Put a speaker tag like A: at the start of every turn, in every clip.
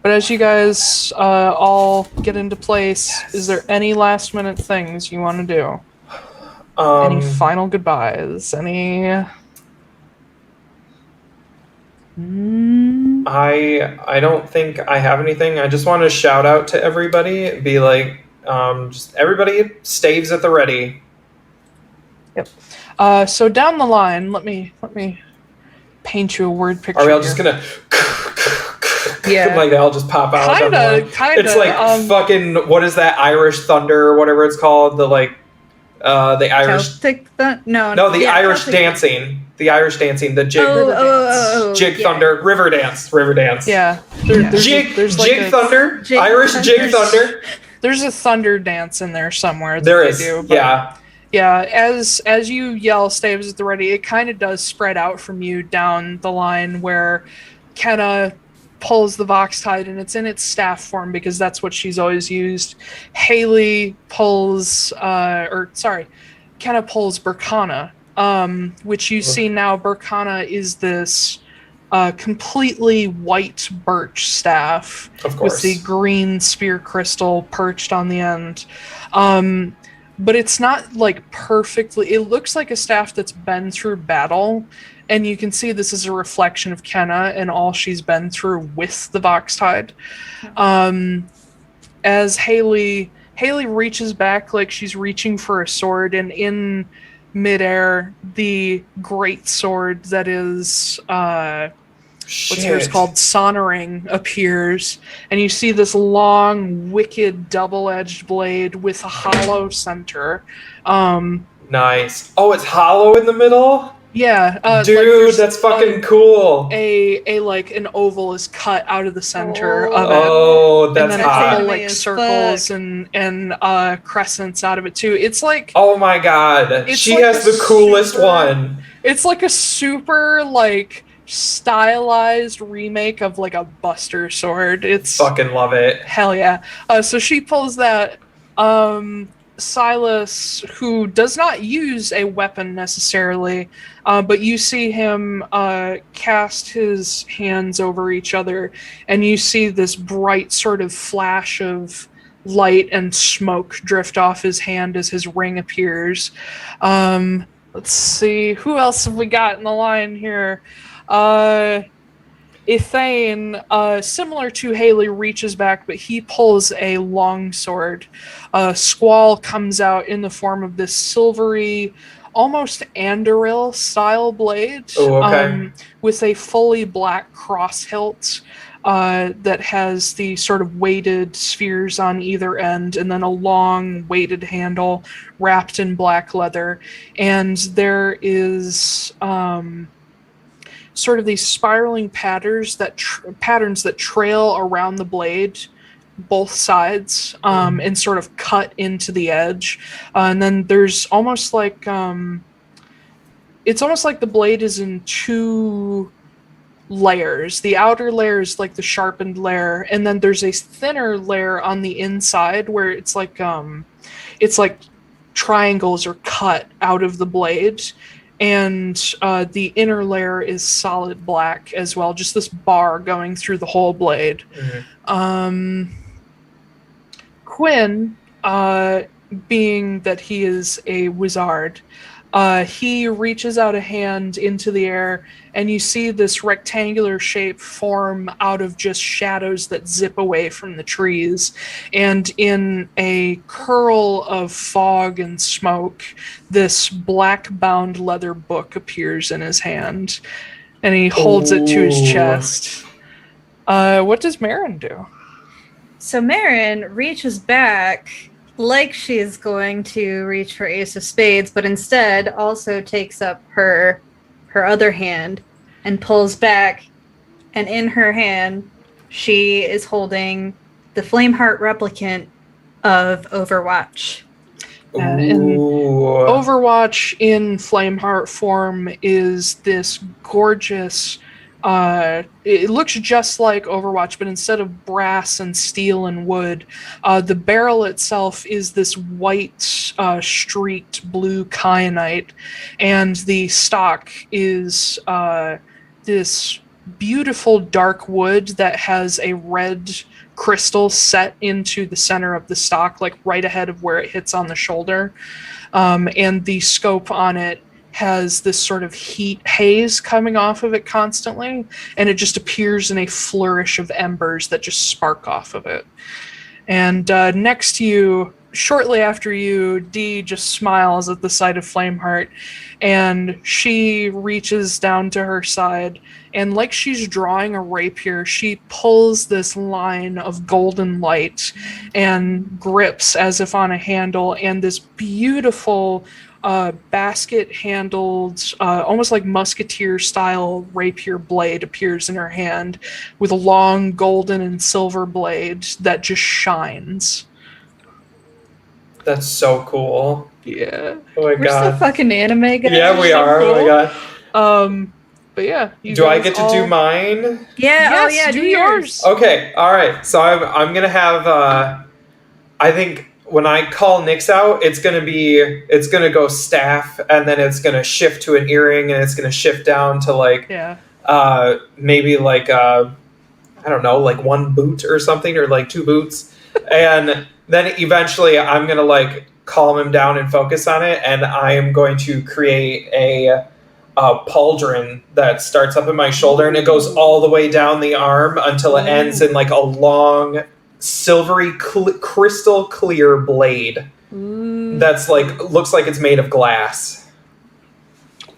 A: But as you guys all get into place, is there any last minute things you want to do? Any final goodbyes? Any?
B: I don't think I have anything. I just want to shout out to everybody. Be like, just everybody, staves at the ready.
A: Yep. So down the line, let me paint you a word picture.
B: Are we all just gonna?
A: Yeah.
B: Like they'll just pop out.
A: Kinda.
B: It's like fucking. What is that Irish thunder or whatever it's called? The Irish.
C: Celtic No,
B: the Irish Celtic dancing. The Irish dancing. The jig. Jig thunder. River dance.
A: Yeah.
B: There's jig thunder. Irish jig thunder.
A: There's a thunder dance in there somewhere.
B: There is. Yeah.
A: Yeah, as you yell staves at the ready, it kind of does spread out from you down the line where Kenna pulls the Vox Tide, and it's in its staff form because that's what she's always used. Haley pulls, Kenna pulls Berkana, which you see now. Berkana is this completely white birch staff with the green spear crystal perched on the end. But it's not like perfectly, it looks like a staff that's been through battle, and you can see this is a reflection of Kenna and all she's been through with the Vox Tide. As Haley reaches back like she's reaching for a sword, and in midair, the great sword that is what's yours called Sonoring appears, and you see this long, wicked, double-edged blade with a hollow center.
B: Nice. Oh, it's hollow in the middle?
A: Yeah.
B: Dude, that's fucking cool.
A: A like an oval is cut out of the center of it.
B: Oh, that's
A: and then
B: hot.
A: like circles and crescents out of it too. It's like,
B: oh my god, she like has the coolest one.
A: It's like a super like stylized remake of like a Buster sword. It's
B: fucking love it.
A: Hell yeah. So she pulls that. Silas, who does not use a weapon necessarily, but you see him cast his hands over each other, and you see this bright sort of flash of light and smoke drift off his hand as his ring appears. Let's see, who else have we got in the line here? Ithane, similar to Haley, reaches back, but he pulls a long sword. Squall comes out in the form of this silvery, almost Andoril style blade, with a fully black cross hilt that has the sort of weighted spheres on either end, and then a long weighted handle wrapped in black leather. And there is sort of these spiraling patterns that trail around the blade, both sides, and sort of cut into the edge. And then there's almost like it's almost like the blade is in two layers. The outer layer is like the sharpened layer, and then there's a thinner layer on the inside where it's like triangles are cut out of the blade. And the inner layer is solid black as well, just this bar going through the whole blade. Quinn, being that he is a wizard, he reaches out a hand into the air, and you see this rectangular shape form out of just shadows that zip away from the trees. And in a curl of fog and smoke, this black-bound leather book appears in his hand, and he holds it to his chest. What does Marin do?
C: So Marin reaches back like she's going to reach for Ace of Spades, but instead also takes up her other hand and pulls back, and in her hand she is holding the Flameheart replicant of Overwatch.
A: Overwatch in Flameheart form is this gorgeous it looks just like Overwatch, but instead of brass and steel and wood, the barrel itself is this white streaked blue kyanite, and the stock is this beautiful dark wood that has a red crystal set into the center of the stock, like right ahead of where it hits on the shoulder. And the scope on it has this sort of heat haze coming off of it constantly, and it just appears in a flourish of embers that just spark off of it. And next to you, shortly after you, Dee just smiles at the sight of Flameheart, and she reaches down to her side, and like she's drawing a rapier, she pulls this line of golden light and grips as if on a handle, and this beautiful basket-handled, almost like musketeer-style rapier blade appears in her hand with a long golden and silver blade that just shines.
B: That's so cool.
A: Yeah.
B: Oh my
C: We're
B: god.
C: so fucking anime guys.
B: Yeah, we are.
A: cool.
B: Oh my god.
A: But yeah.
B: Do I get to do mine?
C: Yeah,
A: Yes, do
C: yours.
B: Okay, alright. So I'm gonna have I think when I call Nyx out, it's gonna go staff, and then it's gonna shift to an earring, and it's gonna shift down to like maybe like I don't know, like one boot or something, or like two boots. And then eventually I'm gonna like calm him down and focus on it, and I am going to create a pauldron that starts up in my shoulder, and it goes all the way down the arm until it ends in like a long silvery crystal clear blade that's like looks like it's made of glass.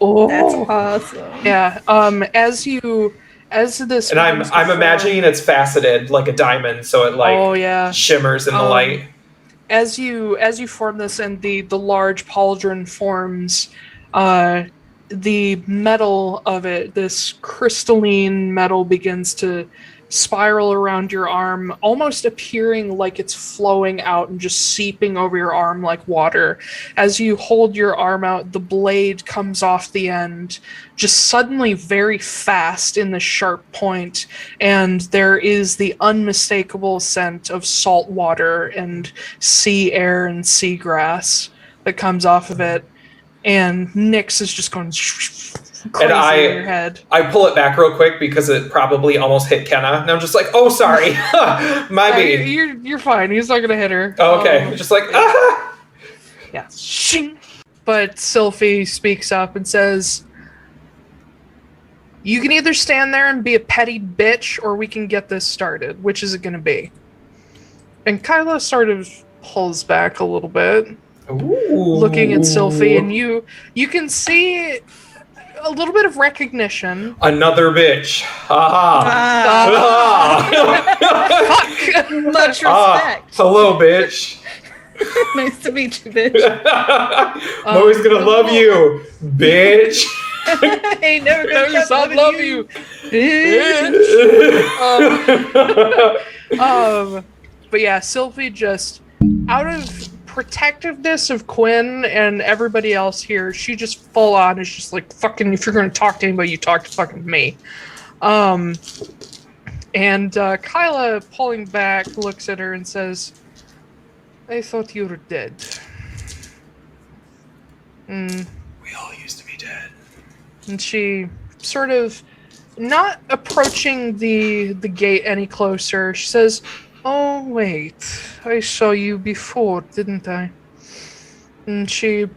A: Oh,
C: That's awesome.
A: Yeah. As this,
B: and I'm imagining it's faceted like a diamond, so it like shimmers in the light.
A: As you form this, and the large pauldron forms, the metal of it, this crystalline metal, begins to spiral around your arm, almost appearing like it's flowing out and just seeping over your arm like water. As you hold your arm out, the blade comes off the end, just suddenly very fast in the sharp point, and there is the unmistakable scent of salt water and sea air and seagrass that comes off of it, and Nyx is just going crazy in your head.
B: I pull it back real quick because it probably almost hit Kenna, and I'm just like, oh, sorry. My bad.
A: You're fine. He's not gonna hit her.
B: Oh, okay. Just like, ah!
A: Yeah. But Sylphie speaks up and says, you can either stand there and be a petty bitch, or we can get this started. Which is it gonna be? And Kyla sort of pulls back a little bit, looking at Sylphie, and you can see a little bit of recognition.
B: Another bitch.
C: Much respect.
B: Hello, bitch.
C: Nice to meet you, bitch.
B: I'm always gonna love you, bitch.
C: Ain't never gonna stop loving you,
A: bitch. But yeah, Sylphie just, out of protectiveness of Quinn and everybody else here, she just full on is just like, fucking, if you're gonna talk to anybody, you talk to fucking me. And Kyla, pulling back, looks at her and says, I thought you were dead.
B: We all used to be dead.
A: And she sort of, not approaching the gate any closer, she says, oh, wait, I saw you before, didn't I? And she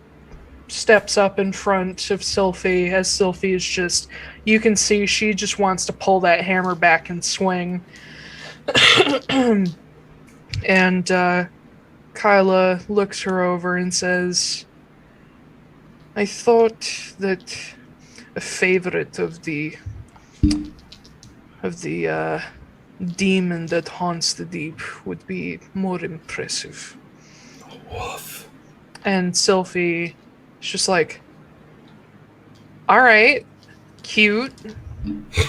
A: steps up in front of Sylphie, as Sylphie is just, you can see she just wants to pull that hammer back and swing. And Kyla looks her over and says, I thought that a favorite of the demon that haunts the deep would be more impressive.
B: Wolfe.
A: And Sylphie is just like, alright, cute.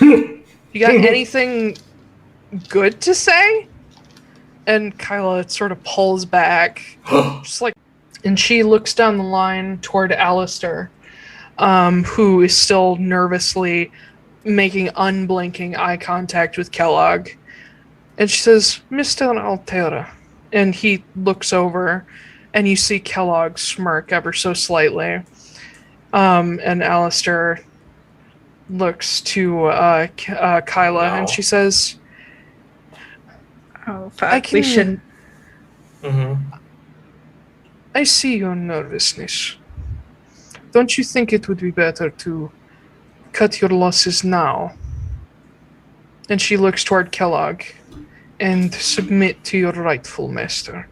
A: You got anything good to say? And Kyla sort of pulls back, just like, and she looks down the line toward Alistair, who is still nervously making unblinking eye contact with Kellogg. And she says, Mr. Altera. And he looks over, and you see Kellogg smirk ever so slightly. And Alistair looks to Kyla and she says,
C: "Oh fuck, we shouldn't."
A: I see your nervousness. Don't you think it would be better to cut your losses now? And she looks toward Kellogg and submit to your rightful master.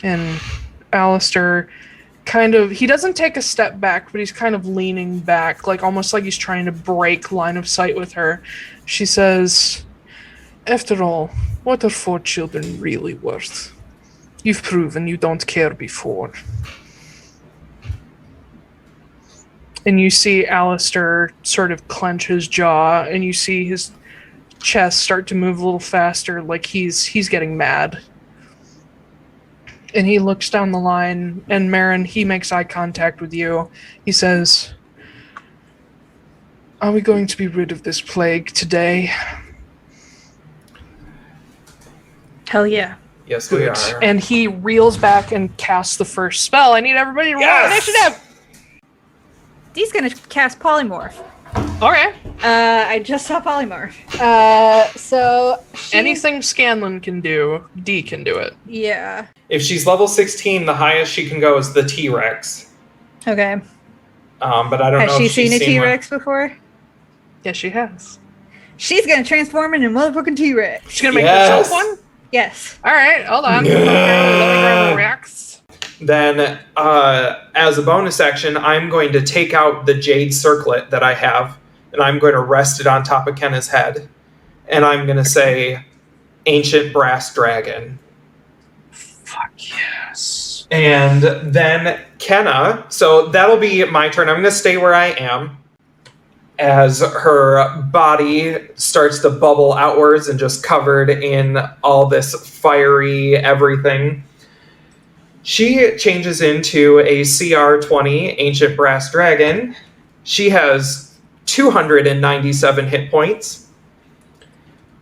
A: And Alistair he doesn't take a step back, but he's kind of leaning back, like almost like he's trying to break line of sight with her. She says, after all, what are 4 children really worth? You've proven you don't care before. And you see Alistair sort of clench his jaw, and you see his chest start to move a little faster, like he's getting mad. And he looks down the line, and Marin, he makes eye contact with you. He says, are we going to be rid of this plague today?
C: Hell yeah.
B: Yes, we are.
A: And he reels back and casts the first spell. I need everybody to roll initiative.
C: Dee's gonna cast Polymorph.
A: Okay.
C: I just saw Polymorph. So
A: anything Scanlan can do, D can do it.
C: Yeah.
B: If she's level 16, the highest she can go is the T-Rex.
C: Okay.
B: But I don't know
C: if
B: she's
C: seen a T-Rex before?
A: Yes, she has.
C: She's gonna transform into a motherfucking T-Rex.
A: She's gonna make herself one?
C: Yes.
A: Alright, hold on. Let me grab the Rex.
B: Then, as a bonus action, I'm going to take out the jade circlet that I have, and I'm going to rest it on top of Kenna's head. And I'm going to say, Ancient Brass Dragon.
A: Fuck yes.
B: And then Kenna, so that'll be my turn. I'm going to stay where I am as her body starts to bubble outwards and just covered in all this fiery everything. She changes into a CR20 Ancient Brass Dragon. She has 297 hit points.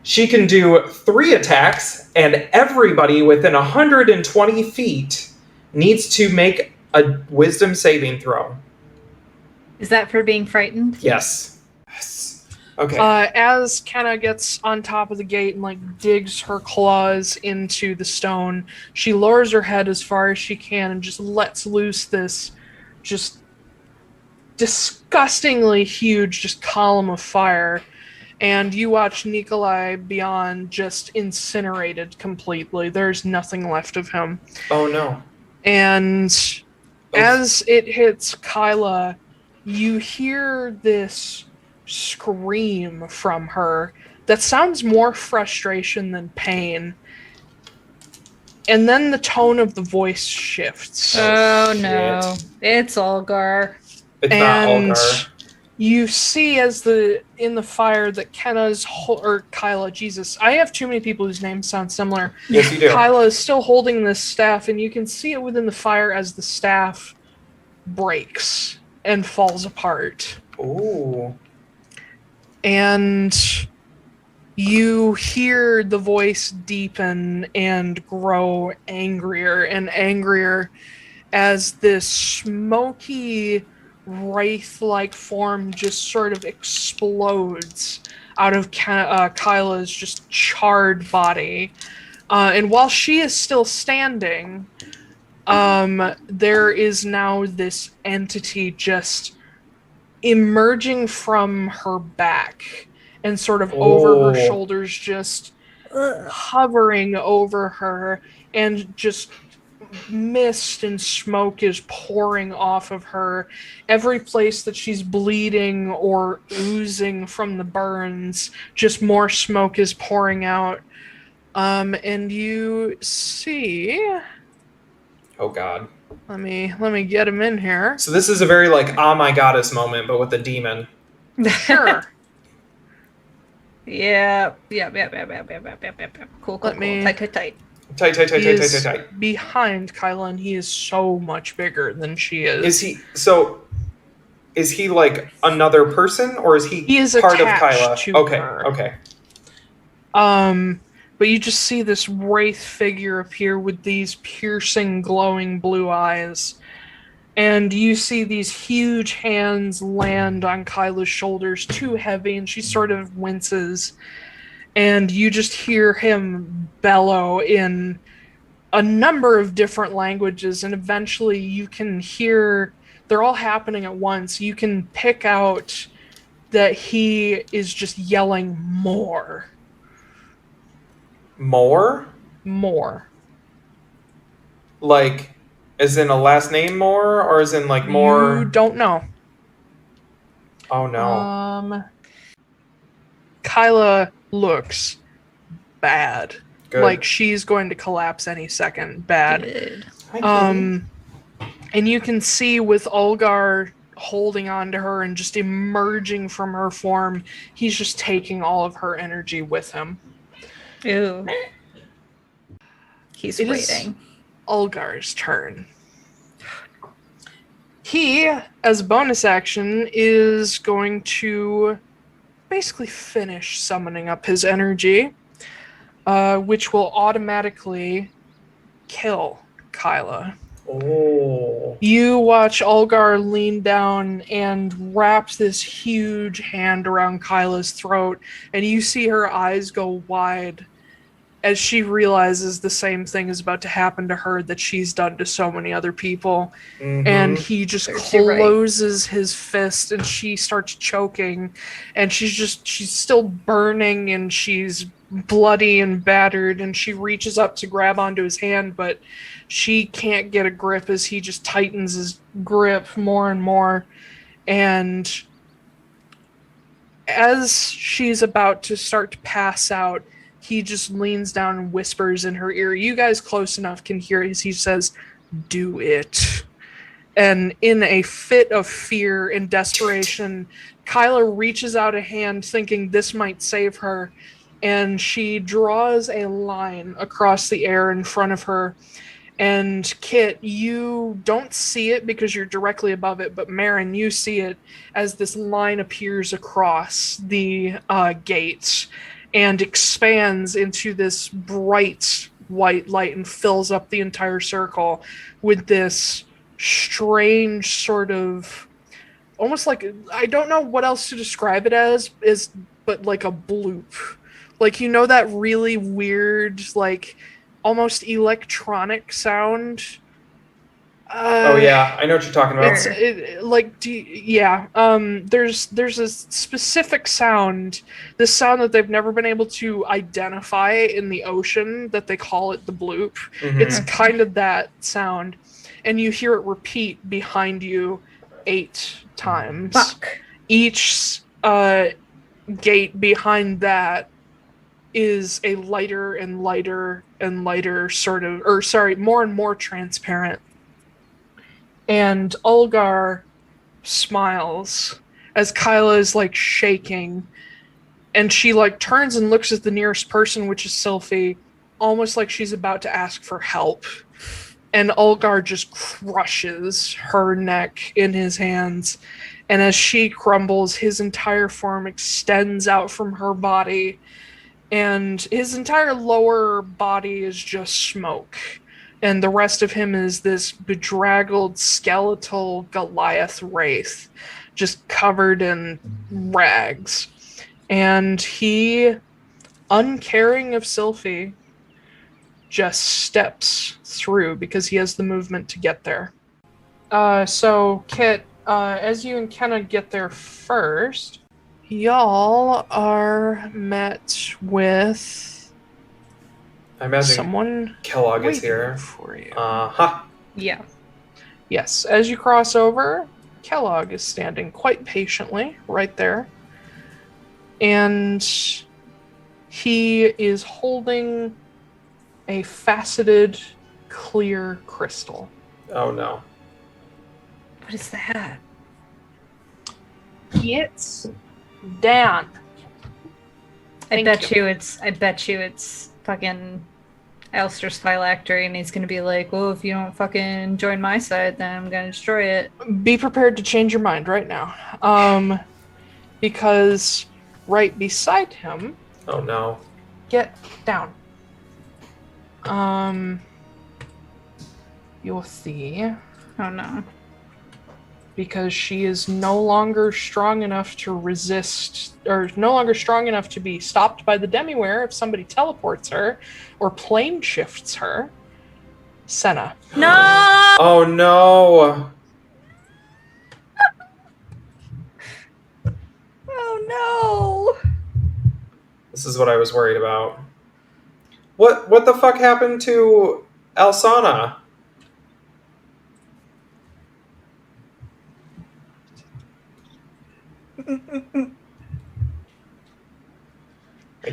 B: She can do 3 attacks, and everybody within 120 feet needs to make a wisdom saving throw.
C: Is that for being frightened?
B: Yes. Okay.
A: As Kenna gets on top of the gate and digs her claws into the stone, she lowers her head as far as she can and just lets loose this just disgustingly huge just column of fire. And you watch Nikolai Beyond just incinerated completely. There's nothing left of him.
B: Oh no.
A: And as it hits Kyla, you hear this scream from her that sounds more frustration than pain. And then the tone of the voice shifts.
C: Oh no. It's Olgar.
B: It's not Olgar.
A: You see in the fire that Kyla, Jesus, I have too many people whose names sound similar.
B: Yes, you do.
A: Kyla is still holding this staff, and you can see it within the fire as the staff breaks and falls apart.
B: Ooh.
A: And you hear the voice deepen and grow angrier and angrier as this smoky, wraith-like form just sort of explodes out of Kyla's just charred body. And while she is still standing, there is now this entity just emerging from her back and sort of over her shoulders, just hovering over her, and just mist and smoke is pouring off of her. Every place that she's bleeding or oozing from the burns, just more smoke is pouring out. And you see...
B: Oh god.
A: Let me get him in here.
B: So this is a very oh my goddess moment, but with a demon.
A: Sure.
C: Yeah. Cool. Tight.
B: Tight.
A: Behind Kyla, and he is so much bigger than she is.
B: Is he another person, or is he
A: is
B: part of
A: attached
B: Kyla?
A: to her.
B: Okay.
A: But you just see this wraith figure appear with these piercing, glowing blue eyes. And you see these huge hands land on Kyla's shoulders, too heavy, and she sort of winces. And you just hear him bellow in a number of different languages, and eventually you can hear they're all happening at once. You can pick out that he is just yelling more.
B: More?
A: More.
B: Like, as in a last name more, or as in like more?
A: You don't know.
B: Oh no.
A: Kyla looks bad.
B: Good.
A: Like she's going to collapse any second. Bad.
C: Good.
A: And you can see with Ulgar holding on to her and just emerging from her form, he's just taking all of her energy with him.
C: Ew. He's waiting.
A: Ulgar's turn. He, as a bonus action, is going to basically finish summoning up his energy, which will automatically kill Kyla.
B: Oh.
A: You watch Ulgar lean down and wrap this huge hand around Kyla's throat, and you see her eyes go wide as she realizes the same thing is about to happen to her that she's done to so many other people.
B: Mm-hmm.
A: And he just closes his fist and she starts choking, and she's still burning and she's bloody and battered, and she reaches up to grab onto his hand, but she can't get a grip as he just tightens his grip more and more. And as she's about to start to pass out, he just leans down and whispers in her ear. You guys close enough can hear it as he says, "Do it." And in a fit of fear and desperation, Kyla reaches out a hand thinking this might save her, and she draws a line across the air in front of her. And Kit, you don't see it because you're directly above it, but Marin, you see it as this line appears across the gate and expands into this bright white light and fills up the entire circle with this strange sort of, almost like, I don't know what else to describe it as, but like a bloop. Like, you know that really weird, like, almost electronic sound?
B: Oh yeah, I know what you're talking about.
A: There's a specific sound, this sound that they've never been able to identify in the ocean, that they call it the bloop.
B: Mm-hmm.
A: It's kind of that sound, and you hear it repeat behind you 8 times.
C: Fuck.
A: Each gate behind that is a lighter and lighter and lighter more and more transparent. And Ulgar smiles as Kyla is like shaking, and she like turns and looks at the nearest person, which is Sylphie, almost like she's about to ask for help. And Ulgar just crushes her neck in his hands, and as she crumbles, his entire form extends out from her body, and his entire lower body is just smoke. And the rest of him is this bedraggled, skeletal Goliath wraith, just covered in rags. And he, uncaring of Sylphie, just steps through because he has the movement to get there. So, Kit, as you and Kenna get there first, y'all are met with...
B: I imagine
A: someone
B: Kellogg is here
A: for you.
C: Yeah.
A: Yes, as you cross over, Kellogg is standing quite patiently right there. And he is holding a faceted, clear crystal.
B: Oh no.
C: What is that?
A: It's down.
C: I bet you it's fucking Alistair's phylactery, and he's gonna be like, well, if you don't fucking join my side, then I'm gonna destroy it.
A: Be prepared to change your mind right now. Because right beside him...
B: Oh no.
A: Get down. You'll see...
C: Oh no.
A: because she is no longer strong enough to resist, or no longer strong enough to be stopped by the Demiweir if somebody teleports her or plane shifts her. Senna.
C: No!
B: Oh no!
C: Oh no!
B: This is what I was worried about. What the fuck happened to Alsana?
A: I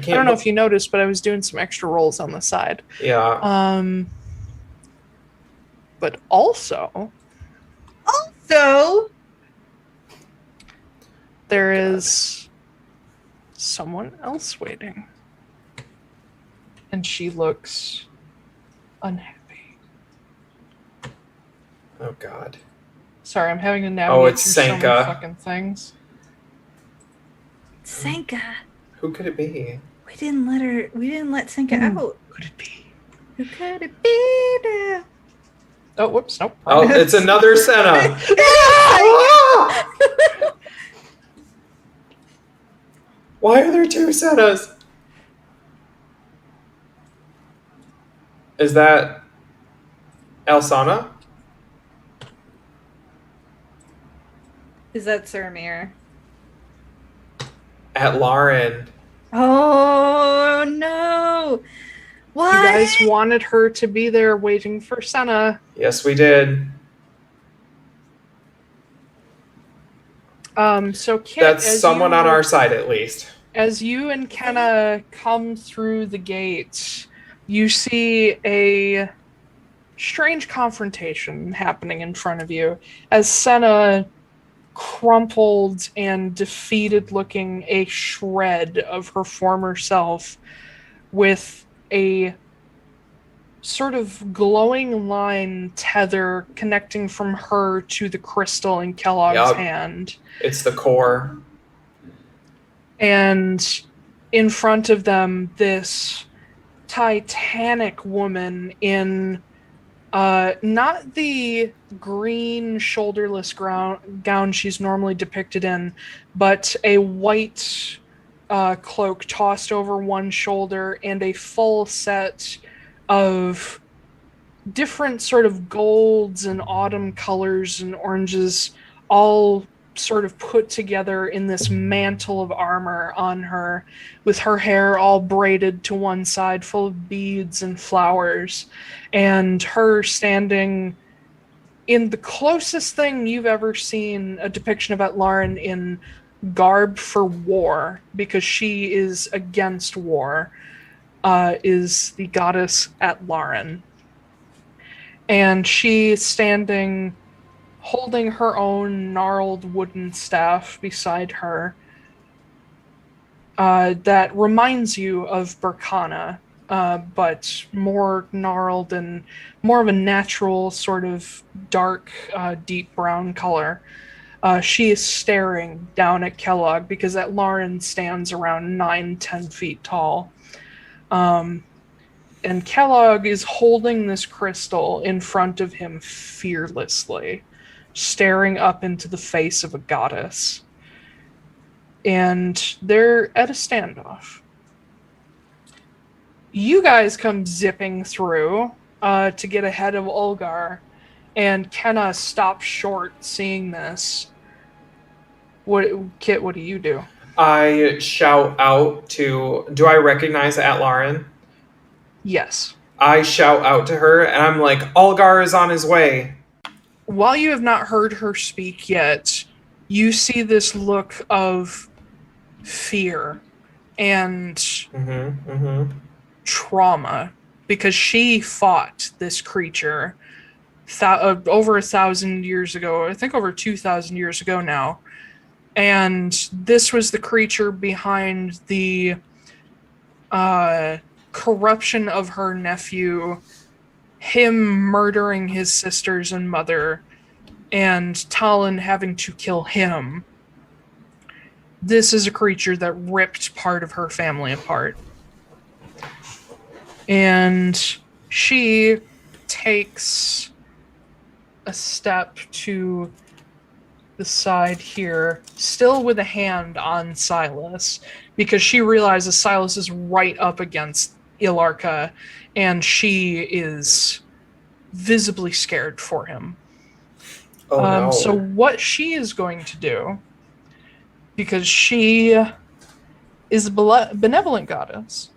A: don't know if you noticed, but I was doing some extra rolls on the side.
B: Yeah.
A: But also, there is someone else waiting. And she looks unhappy.
B: Oh god.
A: Sorry, I'm having to navigate
B: it's
A: through so
B: Sanka.
A: many fucking things.
C: Sanka.
B: Who could it be?
C: We didn't let Sanka out.
A: Who could it be?
C: Who could it be now?
A: Oh, whoops, nope.
B: Oh, it's another Senna. Why are there two Sennas? Is that Alsana?
C: Is that Surmir?
B: Atlaran.
C: Oh no! What?
A: You guys wanted her to be there waiting for Senna.
B: Yes, we did.
A: So Kit,
B: That's someone on our side at least.
A: As you and Kenna come through the gates, you see a strange confrontation happening in front of you as Senna, crumpled and defeated looking a shred of her former self, with a sort of glowing line tether connecting from her to the crystal in Kellogg's hand.
B: It's the core.
A: And in front of them, this titanic woman in not the green shoulderless gown she's normally depicted in, but a white cloak tossed over one shoulder and a full set of different sort of golds and autumn colors and oranges, all sort of put together in this mantle of armor on her, with her hair all braided to one side, full of beads and flowers, and her standing in the closest thing you've ever seen a depiction of Atlaran in garb for war, because she is against war, is the goddess Atlaran. And she is standing holding her own gnarled wooden staff beside her, that reminds you of Burkana, but more gnarled and more of a natural sort of dark, deep brown color. She is staring down at Kellogg because Atlaran stands around 9-10 feet tall. And Kellogg is holding this crystal in front of him fearlessly, staring up into the face of a goddess. And they're at a standoff. You guys come zipping through to get ahead of Ulgar, and Kenna stops short seeing this. Kit, what do you do?
B: I shout out to... Do I recognize Atlaran?
A: Yes.
B: I shout out to her, and I'm like, Ulgar is on his way.
A: While you have not heard her speak yet, you see this look of fear and trauma, because she fought this creature over 1,000 years ago, I think over 2,000 years ago now. And this was the creature behind the corruption of her nephew, him murdering his sisters and mother, and Talon having to kill him. This is a creature that ripped part of her family apart. And she takes a step to the side here, still with a hand on Silas, because she realizes Silas is right up against Ilarka, and she is visibly scared for him.
B: Oh no.
A: So what she is going to do, because she is a benevolent goddess,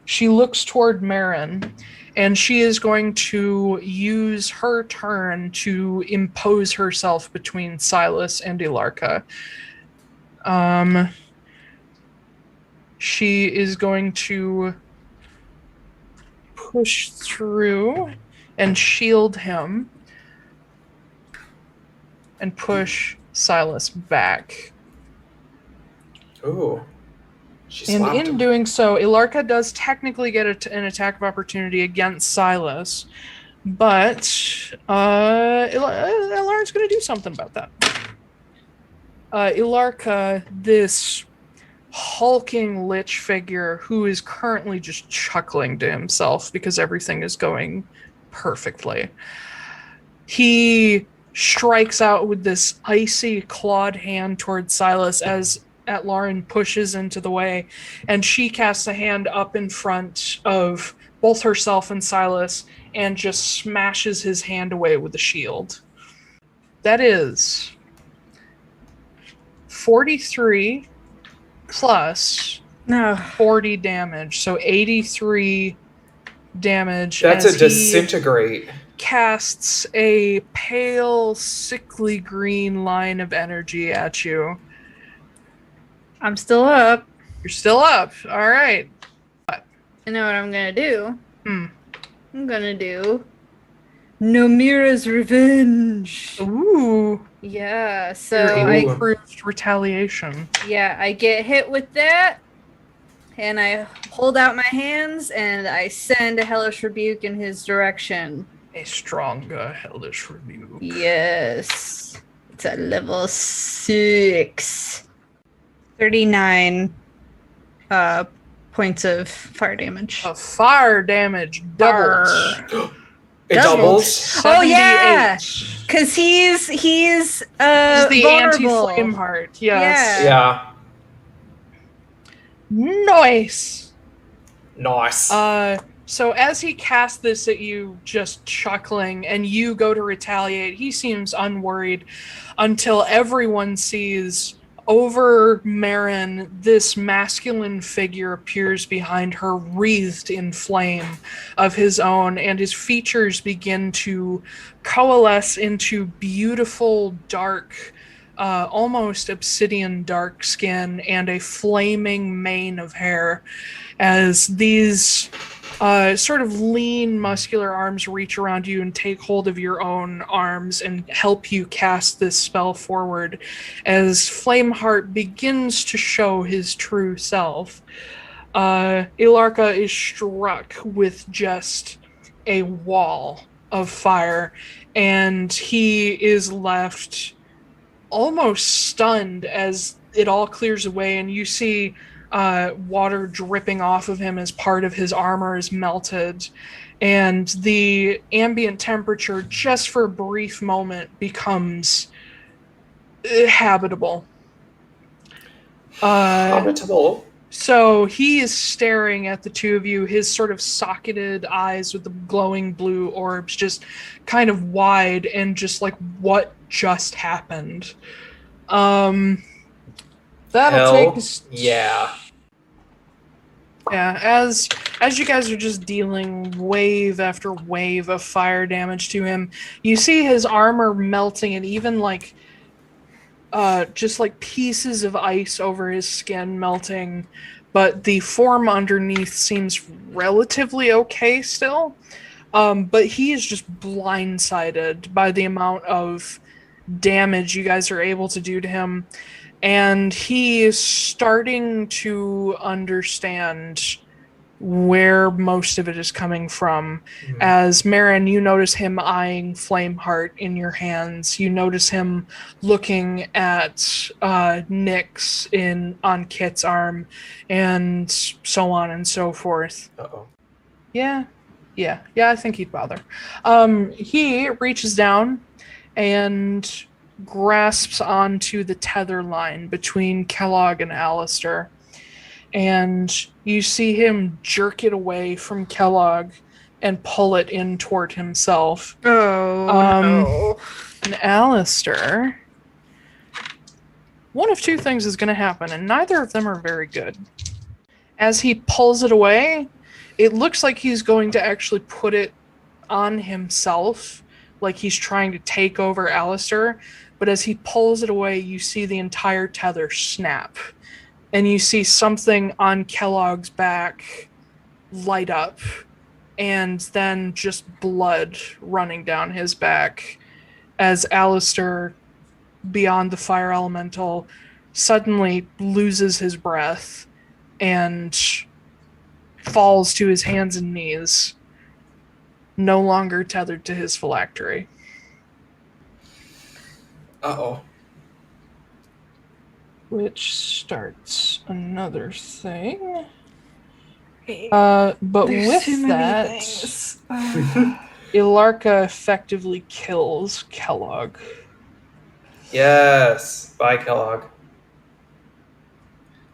A: she looks toward Marin, and she is going to use her turn to impose herself between Silas and Ilarka. She is going to push through and shield him and push Silas back.
B: Ooh.
A: And in doing so, Ilarka does technically get an attack of opportunity against Silas, but Atlaran's going to do something about that. Ilarka, this hulking lich figure who is currently just chuckling to himself because everything is going perfectly, he strikes out with this icy clawed hand towards Silas as Atlaran pushes into the way, and she casts a hand up in front of both herself and Silas and just smashes his hand away with the shield. That is 43 plus 40 damage, so 83 damage.
B: That's a disintegrate.
A: Casts a pale, sickly green line of energy at you.
C: I'm still up.
A: You're still up. All right.
C: You know what I'm gonna do? I'm gonna do Nomira's Revenge.
A: Ooh.
C: Yeah, so
A: I improved retaliation.
C: Yeah, I get hit with that, and I hold out my hands, and I send a Hellish Rebuke in his direction.
A: A stronger Hellish Rebuke.
C: Yes. It's at level 6. 39 points of fire damage.
A: Fire damage doubles.
B: It doubles?
C: Oh yeah, because he's
A: the
C: anti-flame
A: heart. Yes.
B: Yeah.
A: Nice.
B: Nice.
A: So as he casts this at you, just chuckling, and you go to retaliate, he seems unworried until everyone sees over Marin, this masculine figure appears behind her, wreathed in flame of his own, and his features begin to coalesce into beautiful, dark, almost obsidian dark skin and a flaming mane of hair as these sort of lean, muscular arms reach around you and take hold of your own arms and help you cast this spell forward as Flameheart begins to show his true self. Ilarka is struck with just a wall of fire, and he is left almost stunned as it all clears away, and you see water dripping off of him as part of his armor is melted, and the ambient temperature just for a brief moment becomes habitable. So he is staring at the two of you, his sort of socketed eyes with the glowing blue orbs just kind of wide and just like, what just happened? That'll take us.
B: Yeah.
A: Yeah, as you guys are just dealing wave after wave of fire damage to him, you see his armor melting and even like just like pieces of ice over his skin melting, but the form underneath seems relatively okay still. But he is just blindsided by the amount of damage you guys are able to do to him. And he is starting to understand where most of it is coming from. Mm-hmm. As Marin, you notice him eyeing Flameheart in your hands. You notice him looking at Nyx on Kit's arm, and so on and so forth.
B: Uh-oh.
A: Yeah, I think he'd bother. He reaches down and grasps onto the tether line between Kellogg and Alistair. And you see him jerk it away from Kellogg and pull it in toward himself.
C: Oh, no.
A: And Alistair, one of two things is going to happen, and neither of them are very good. As he pulls it away, it looks like he's going to actually put it on himself, like he's trying to take over Alistair. But as he pulls it away, you see the entire tether snap. And you see something on Kellogg's back light up. And then just blood running down his back as Alistair, beyond the fire elemental, suddenly loses his breath and falls to his hands and knees, no longer tethered to his phylactery.
B: Uh-oh.
A: Which starts another thing. But
C: There's
A: with
C: too many
A: that,
C: things.
A: Ilarka effectively kills Kellogg.
B: Yes. Bye, Kellogg.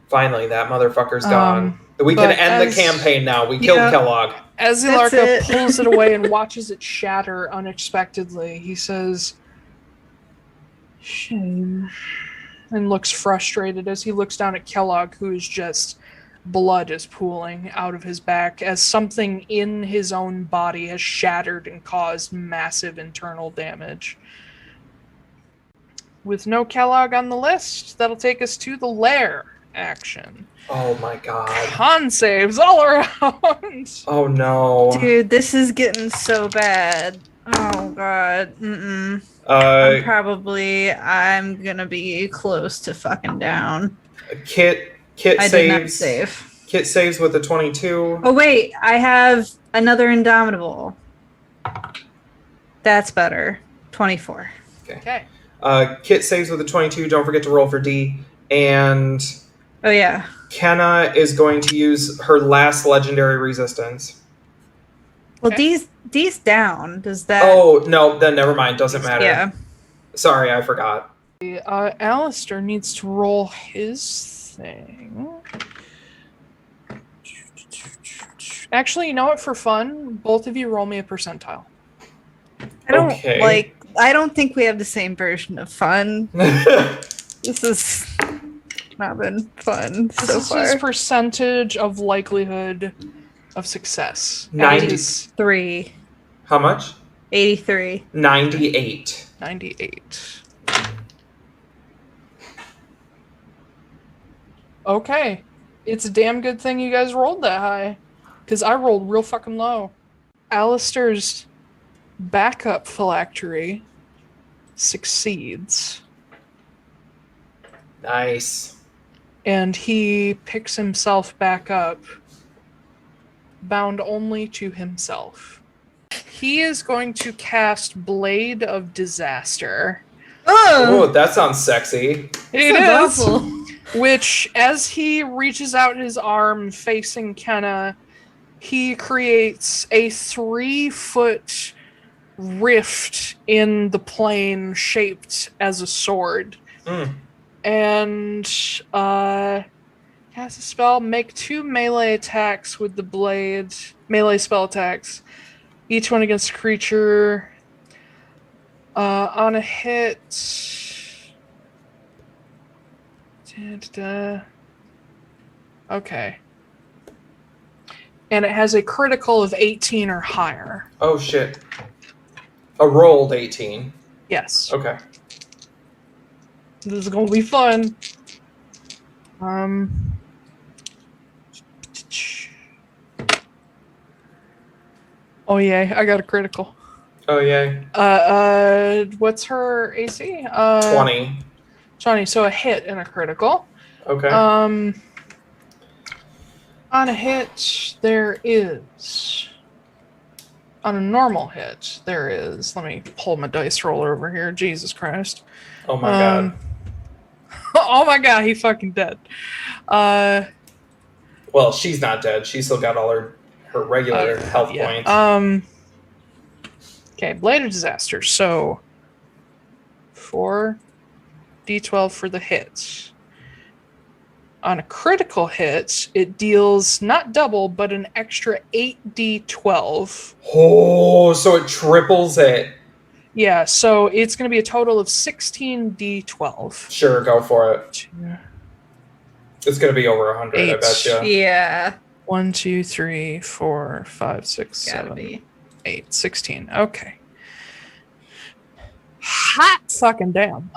B: Finally, that motherfucker's gone. We can end the campaign now. We killed Kellogg.
A: As Ilarka pulls it away and watches it shatter unexpectedly, he says, "Shame," and looks frustrated as he looks down at Kellogg, who is just... blood is pooling out of his back as something in his own body has shattered and caused massive internal damage. With no Kellogg on the list, that'll take us to the lair action.
B: Oh my god.
A: Con saves all around.
B: Oh no.
C: Dude, this is getting so bad. Oh god. I'm gonna be close to fucking down.
B: Kit
C: I
B: saves.
C: did not save.
B: Kit saves with a 22.
C: Oh wait, I have another Indomitable. That's better. 24.
A: Okay.
B: Kit saves with a 22. Don't forget to roll for D. And
C: Oh yeah.
B: Kenna is going to use her last legendary resistance.
C: Well,
A: Okay.
C: D's down. Does that?
B: Oh no, then never mind. Doesn't matter.
C: Yeah.
B: Sorry, I forgot.
A: Alistair needs to roll his thing. Actually, you know what? For fun, both of you roll me a percentile.
C: I don't
B: Okay.
C: I don't think we have the same version of fun. This has not been fun
A: This
C: so
A: is his
C: far.
A: percentage of likelihood of success.
B: 90.
A: It is
C: 3.
B: How much?
C: 83.
B: 98.
A: 98. Okay. It's a damn good thing you guys rolled that high. Because I rolled real fucking low. Alistair's backup phylactery succeeds.
B: Nice.
A: And he picks himself back up, bound only to himself. He is going to cast Blade of Disaster.
B: Oh, that sounds sexy.
A: It
C: Sounds
A: is.
C: awful.
A: Which, as he reaches out his arm facing Kenna, he creates a 3-foot rift in the plane shaped as a sword. And cast a spell, make 2 melee attacks with the blade. Melee spell attacks. Each one against a creature. On a hit... Okay. And it has a critical of 18 or higher.
B: Oh shit. A rolled 18.
A: Yes.
B: Okay.
A: This is gonna be fun. Oh yeah, I got a critical.
B: Oh yay.
A: What's her AC?
B: 20.
A: 20, so a hit and a critical.
B: Okay.
A: On a hit, there is... On a normal hit, there is... Let me pull my dice roller over here. Jesus Christ.
B: Oh my god.
A: Oh my god, he fucking dead.
B: Well, she's not dead. She's still got all her regular health points.
A: Okay, Blade of Disaster. So 4d12 for the hits. On a critical hit, it deals not double, but an extra 8d12.
B: Oh, so it triples it.
A: Yeah, so it's going to be a total of 16d12.
B: Sure, go for it.
A: 2,
B: It's going to be over 100, I
A: 8.
B: bet you.
C: Yeah.
A: 1, 2, 3, 4, 5, 6,
C: Gotta
A: 7,
C: be.
A: 8, 16. Okay. Hot fucking damn.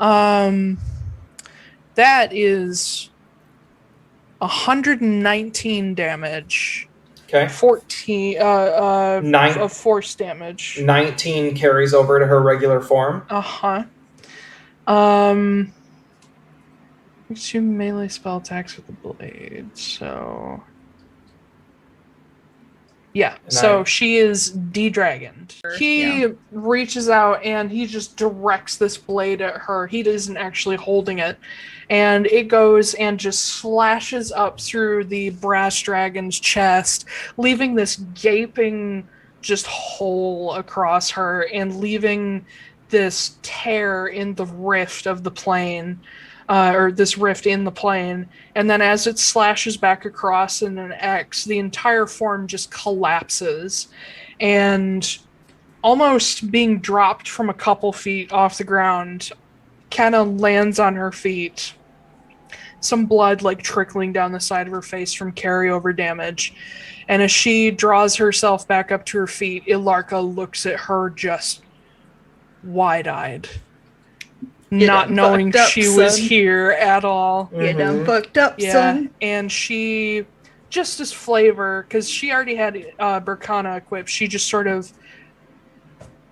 A: That is 119 damage.
B: Okay.
A: 14 of force damage.
B: 19 carries over to her regular form.
A: Uh-huh. 2 melee spell attacks with the blade, so... Yeah, so she is de-dragoned. He reaches out and he just directs this blade at her. He isn't actually holding it. And it goes and just slashes up through the brass dragon's chest, leaving this gaping just hole across her and leaving this tear in the rift of the plane. Or this rift in the plane, and then as it slashes back across in an X, the entire form just collapses, and almost being dropped from a couple feet off the ground, Kenna lands on her feet. Some blood like trickling down the side of her face from carryover damage, and as she draws herself back up to her feet, Ilarka looks at her just wide-eyed. Not knowing she was here at all.
C: You done fucked up, son.
A: And she, just as flavor, because she already had Berkana equipped, she just sort of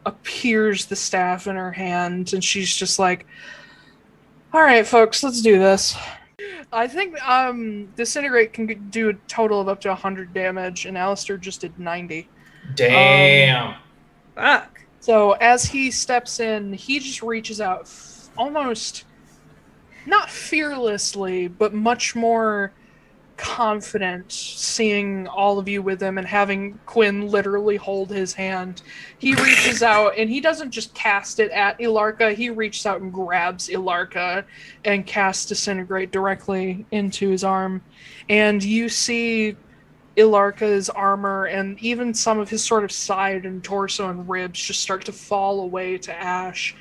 A: appears the staff in her hand, and she's just like, all right, folks, let's do this. I think Disintegrate can do a total of up to 100 damage, and Alistair just did 90.
B: Damn.
C: Fuck.
A: So as he steps in, he just reaches out almost not fearlessly, but much more confident, seeing all of you with him and having Quinn literally hold his hand. He reaches out and he doesn't just cast it at Ilarka, he reaches out and grabs Ilarka and casts Disintegrate directly into his arm. And you see Ilarka's armor and even some of his sort of side and torso and ribs just start to fall away to ash.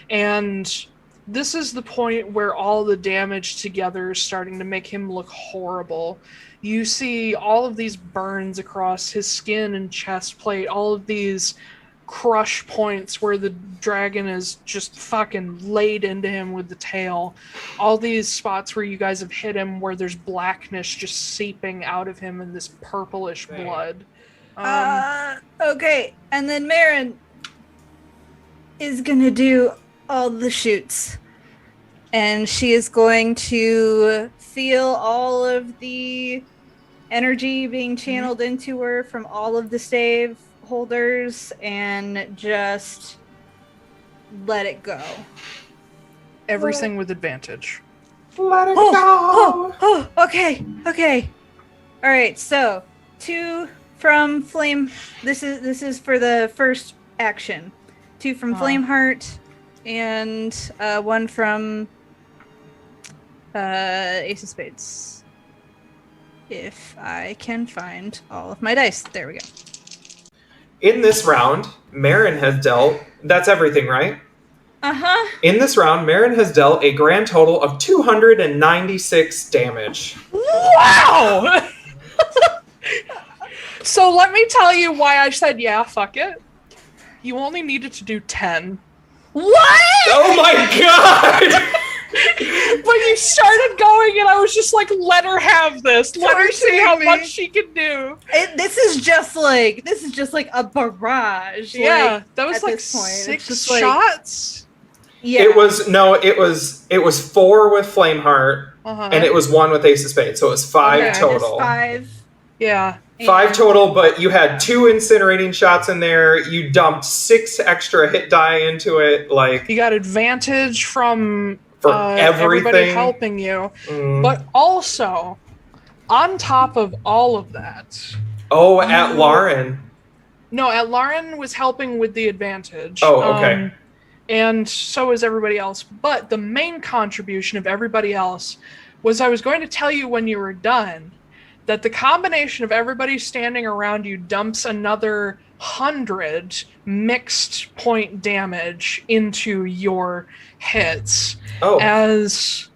A: And this is the point where all the damage together is starting to make him look horrible. You see all of these burns across his skin and chest plate, all of these crush points where the dragon is just fucking laid into him with the tail. All these spots where you guys have hit him where there's blackness just seeping out of him in this purplish blood.
C: Okay, and then Marin is gonna do all the shoots, and she is going to feel all of the energy being channeled into her from all of the stave holders and just let it go.
A: Everything with advantage.
B: Let it go.
C: Okay. All right, so 2 from Flame. This is for the first action. 2 from Flameheart, and 1 from Ace of Spades. If I can find all of my dice. There we go.
B: In this round, Marin has dealt... That's everything, right?
C: Uh-huh.
B: In this round, Marin has dealt a grand total of 296 damage.
A: Wow! So let me tell you why I said, yeah, fuck it. You only needed to do 10.
C: What?
B: Oh my god!
A: But you started going and I was just like, let her have this. Let her see how much she can do.
C: This is just like a barrage.
A: Yeah,
C: like,
A: that was
C: at
A: like
C: this point.
A: 6 shots.
C: Yeah.
B: It was 4 with Flameheart, and it was 1 with Ace of Spades, so it was 5 total.
C: 5.
A: Yeah.
B: 5 total, but you had 2 incinerating shots in there. You dumped 6 extra hit die into it. Like,
A: you got advantage from
B: everybody
A: everybody helping you, but also on top of all of that.
B: Oh, Atlaran.
A: No, Atlaran was helping with the advantage.
B: Oh, okay.
A: And so is everybody else. But the main contribution of everybody else was I was going to tell you when you were done that the combination of everybody standing around you dumps another 100 mixed point damage into your hits.
B: Oh.
A: As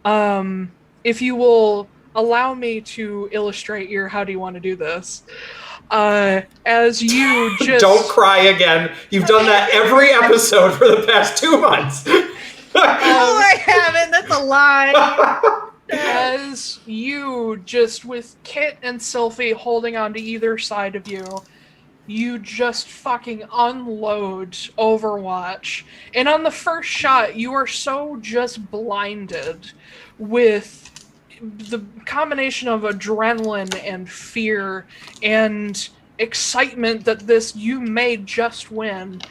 A: if you will allow me to illustrate your how do you want to do this, as you just
B: don't cry again. You've done that every episode for the past 2 months.
C: No, I haven't. That's a lie.
A: As you just with Kit and Sylphie holding on to either side of you, you just fucking unload Overwatch. And on the first shot, you are so just blinded with the combination of adrenaline and fear and excitement that this you may just win,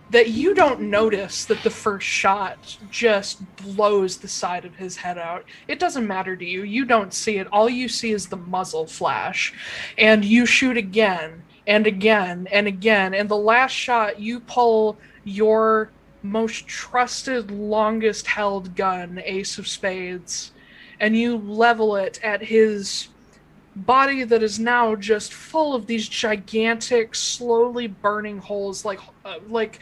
A: that you don't notice that the first shot just blows the side of his head out. It doesn't matter to you. You don't see it. All you see is the muzzle flash. And you shoot again and again and again. And the last shot, you pull your most trusted, longest held gun, Ace of Spades, and you level it at his body that is now just full of these gigantic, slowly burning holes, like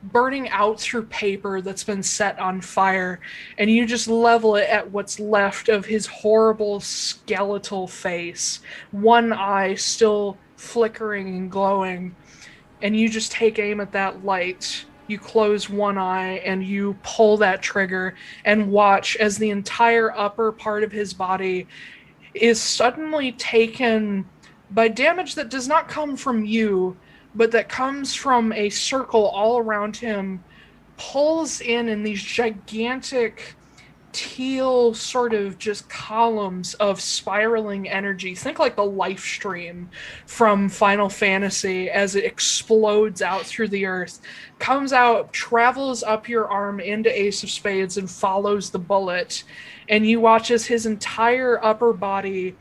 A: burning out through paper that's been set on fire. And you just level it at what's left of his horrible skeletal face, one eye still flickering and glowing. And you just take aim at that light. You close one eye and you pull that trigger and watch as the entire upper part of his body is suddenly taken by damage that does not come from you, but that comes from a circle all around him, pulls in these gigantic teal sort of just columns of spiraling energy. Think like the life stream from Final Fantasy as it explodes out through the earth, comes out, travels up your arm into Ace of Spades and follows the bullet. And you watch as his entire upper body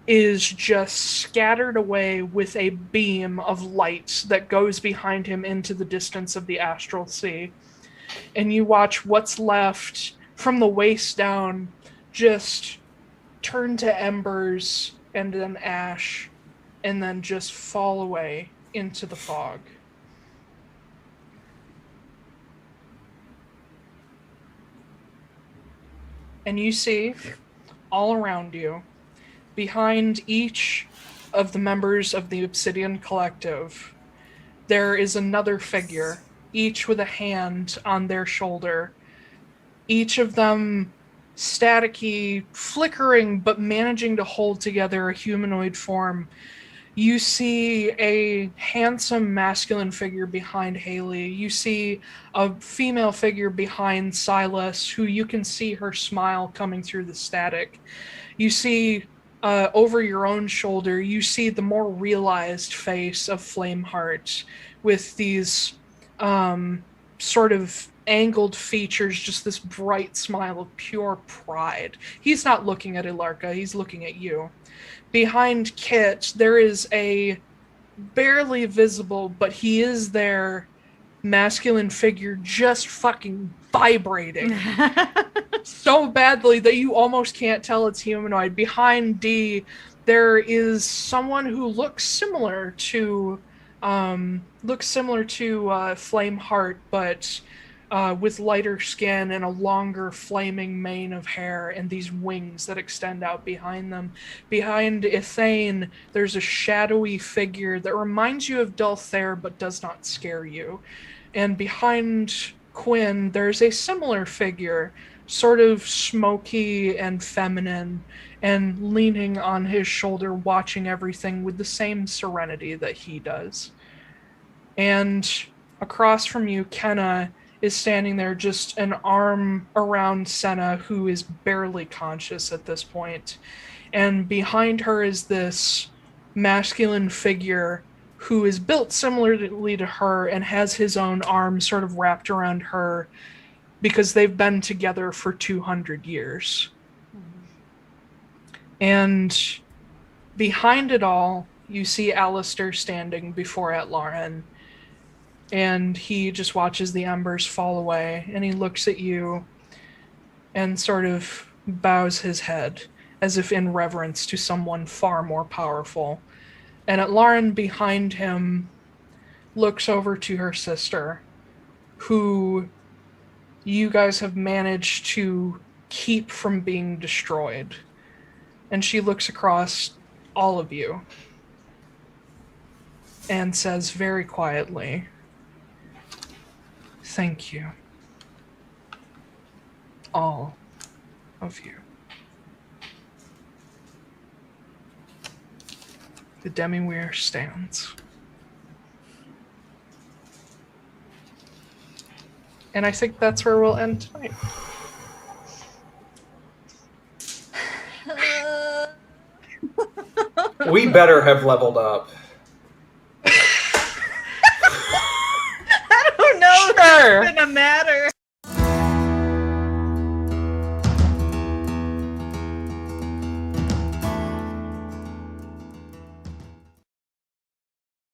A: is just scattered away with a beam of light that goes behind him into the distance of the astral sea. And you watch what's left from the waist down just turn to embers and then ash and then just fall away into the fog. And you see, all around you, behind each of the members of the Obsidian Collective, there is another figure, each with a hand on their shoulder. Each of them staticky, flickering, but managing to hold together a humanoid form. You see a handsome masculine figure behind Haley. You see a female figure behind Silas, who you can see her smile coming through the static. You see over your own shoulder, you see the more realized face of Flameheart with these sort of angled features, just this bright smile of pure pride. He's not looking at Ilarka, he's looking at you. Behind Kit, there is a barely visible, but he is there, masculine figure just fucking vibrating so badly that you almost can't tell it's humanoid. Behind D, there is someone who looks similar to Flameheart, but with lighter skin and a longer flaming mane of hair and these wings that extend out behind them. Behind Ithane, there's a shadowy figure that reminds you of Dulthair but does not scare you. And behind Quinn, there's a similar figure, sort of smoky and feminine, and leaning on his shoulder, watching everything with the same serenity that he does. And across from you, Kenna is standing there, just an arm around Senna, who is barely conscious at this point. And behind her is this masculine figure who is built similarly to her and has his own arm sort of wrapped around her because they've been together for 200 years. And behind it all, you see Alistair standing before Atlaran. And he just watches the embers fall away, and he looks at you and sort of bows his head as if in reverence to someone far more powerful. And Atlaran behind him looks over to her sister, who you guys have managed to keep from being destroyed. And she looks across all of you and says very quietly, "Thank you. All of you. The Demiweir stands." And I think that's where we'll end tonight.
B: We better have leveled up.
C: I don't know if
A: Sure.
C: it's gonna matter.